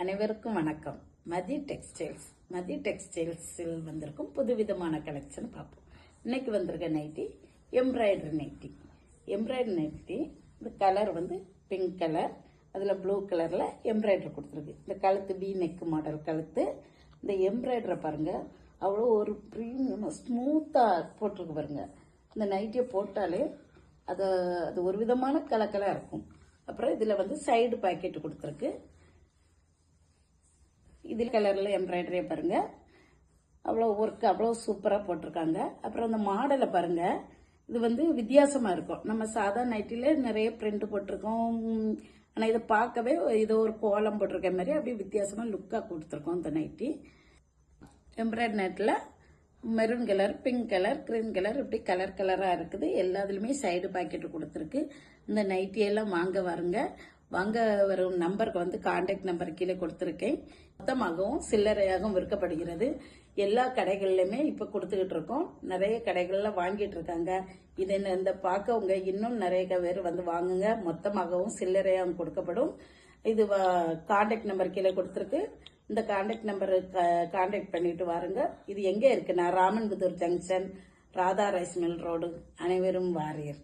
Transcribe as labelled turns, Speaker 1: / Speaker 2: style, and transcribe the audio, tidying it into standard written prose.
Speaker 1: அனைவருக்கும் வணக்கம். மதி டெக்ஸ்டைல்ஸில் வந்திருக்கும் புதுவிதமான கலெக்ஷன் பார்ப்போம். இன்னைக்கு வந்திருக்க நைட்டி எம்ப்ராய்டரி நைட்டி. இந்த கலர் வந்து பிங்க் கலர், அதில் ப்ளூ கலரில் எம்ப்ராய்டரி கொடுத்துருக்கு. இந்த கழுத்து பி நெக் மாடல் கழுத்து. இந்த எம்ப்ராய்டரை பாருங்க, அவ்வளோ ஒரு ப்ரீமியமாக ஸ்மூத்தாக போட்டிருக்கு பாருங்க. இந்த நைட்டியை போட்டாலே அது ஒரு விதமான கலக்கலாக இருக்கும். அப்புறம் இதில் வந்து சைடு பாக்கெட் கொடுத்துருக்கு. இதில் கலரில் எம்ப்ராய்டரியை பாருங்க, அவ்வளோ ஒர்க் அவ்வளோ சூப்பராக போட்டிருக்காங்க. அப்புறம் அந்த மாடலை பாருங்க, இது வந்து வித்தியாசமாக இருக்கும். நம்ம சாதா நைட்டியில் நிறைய பிரிண்ட் போட்டிருக்கோம், ஆனால் இதை பார்க்கவே ஏதோ ஒரு கோலம் போட்டிருக்க மாதிரி அப்படியே வித்தியாசமாக லுக்காக கொடுத்துருக்கோம். இந்த நைட்டி எம்ப்ராய்டரி நைட்டில் maroon colour, pink colour, green colour, இப்படி கலராக இருக்குது. எல்லாத்துலேயுமே சைடு பாக்கெட் கொடுத்துருக்கு. இந்த நைட்டியெல்லாம் வாங்க வரும் நம்பருக்கு வந்து கான்டாக்ட் நம்பர் கீழே கொடுத்துருக்கேன். மொத்தமாகவும் சில்லறையாகவும் விற்கப்படுகிறது. எல்லா கடைகள்லையுமே இப்போ கொடுத்துக்கிட்டு இருக்கோம். நிறைய கடைகளில் வாங்கிட்டு இருக்காங்க. இதை இந்த பார்க்கவங்க இன்னும் நிறைய பேர் வந்து வாங்குங்க. மொத்தமாகவும் சில்லறையாகவும் கொடுக்கப்படும். இது கான்டாக்ட் நம்பர் கீழே கொடுத்துருக்கு. இந்த கான்டாக்ட் நம்பர் கான்டாக்ட் பண்ணிட்டு வாருங்க. இது எங்கே இருக்குன்னா Ramanputhur junction, Radha rice mill road. அனைவரும் வாரியர்.